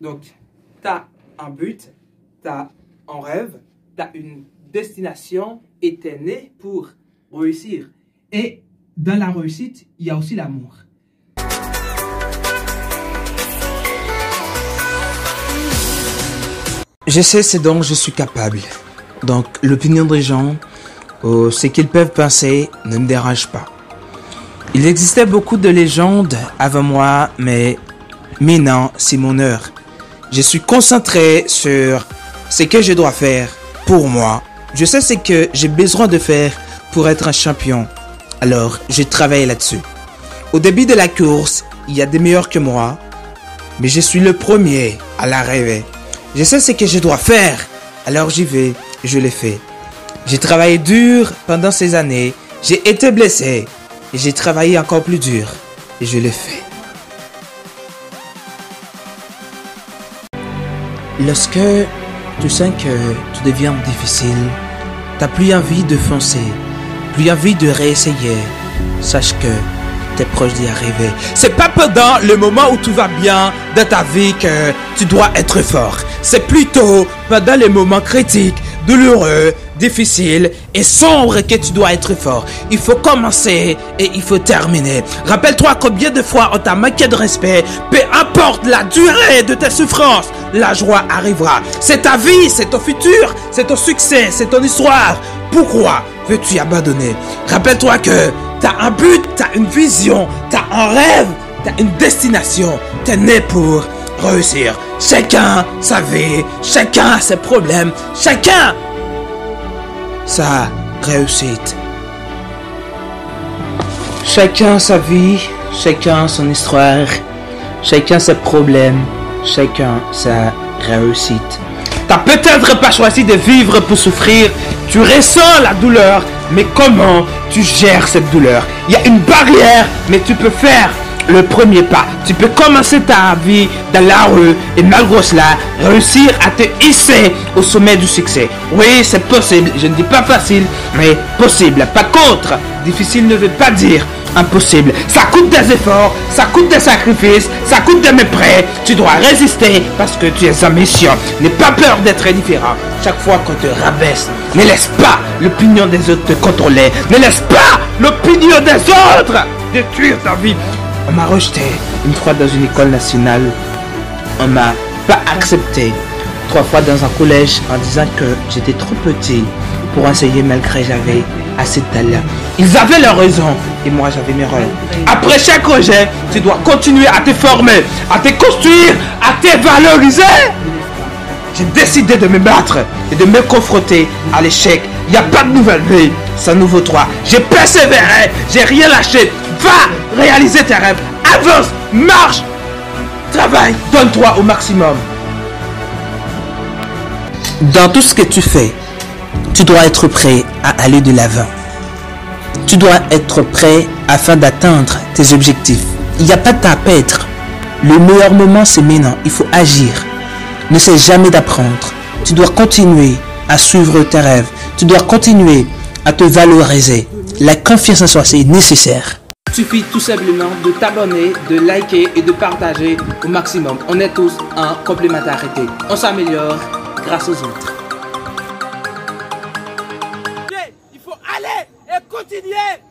Donc, tu as un but, tu as un rêve, tu as une destination et tu es né pour réussir. Et dans la réussite, il y a aussi l'amour. Je sais ce dont je suis capable. Donc, l'opinion des gens, ce qu'ils peuvent penser, ne me dérange pas. Il existait beaucoup de légendes avant moi, mais maintenant, c'est mon heure. Je suis concentré sur ce que je dois faire pour moi. Je sais ce que j'ai besoin de faire pour être un champion. Alors, je travaille là-dessus. Au début de la course, il y a des meilleurs que moi, mais je suis le premier à l'arrivée. Je sais ce que je dois faire, alors j'y vais, je le fais. J'ai travaillé dur pendant ces années, j'ai été blessé, et j'ai travaillé encore plus dur, et je le fais. Lorsque tu sens que tu deviens difficile, t'as plus envie de foncer, plus envie de réessayer, sache que t'es proche d'y arriver. C'est pas pendant le moment où tout va bien dans ta vie que tu dois être fort. C'est plutôt pendant les moments critiques, douloureux, difficiles et sombres que tu dois être fort. Il faut commencer et il faut terminer. Rappelle-toi combien de fois on t'a manqué de respect. Peu importe la durée de tes souffrances, la joie arrivera. C'est ta vie, c'est ton futur, c'est ton succès, c'est ton histoire. Pourquoi veux-tu abandonner? Rappelle-toi que t'as un but, t'as une vision, t'as un rêve, t'as une destination. T'es né pour réussir. Chacun sa vie, chacun ses problèmes, chacun sa réussite. Chacun sa vie, chacun son histoire, chacun ses problèmes, chacun sa réussite. T'as peut-être pas choisi de vivre pour souffrir, tu ressens la douleur, mais comment tu gères cette douleur? Il y a une barrière, mais tu peux faire le premier pas. Tu peux commencer ta vie dans la rue et malgré cela, réussir à te hisser au sommet du succès. Oui, c'est possible. Je ne dis pas facile, mais possible. Par contre, difficile ne veut pas dire impossible. Ça coûte des efforts, ça coûte des sacrifices, ça coûte des méprès. Tu dois résister parce que tu es en mission. N'aie pas peur d'être différent. Chaque fois qu'on te rabaisse, ne laisse pas l'opinion des autres te contrôler. Ne laisse pas l'opinion des autres détruire ta vie. On m'a rejeté une fois dans une école nationale. On m'a pas accepté 3 fois dans un collège en disant que j'étais trop petit pour enseigner malgré j'avais assez de talent. Ils avaient leur raison et moi j'avais mes rêves. Après chaque rejet, tu dois continuer à te former, à te construire, à te valoriser. J'ai décidé de me battre et de me confronter à l'échec. Il n'y a pas de nouvelle vie sans nouveau toi. J'ai persévéré, j'ai rien lâché. Va réaliser tes rêves. Avance, marche, travaille, donne-toi au maximum. Dans tout ce que tu fais, tu dois être prêt à aller de l'avant. Tu dois être prêt afin d'atteindre tes objectifs. Il n'y a pas de temps à perdre. Le meilleur moment, c'est maintenant. Il faut agir. Ne cesse jamais d'apprendre. Tu dois continuer à suivre tes rêves. Tu dois continuer à te valoriser. La confiance en soi, c'est nécessaire. Il suffit tout simplement de t'abonner, de liker et de partager au maximum. On est tous en complémentarité. On s'améliore grâce aux autres. Il faut aller et continuer.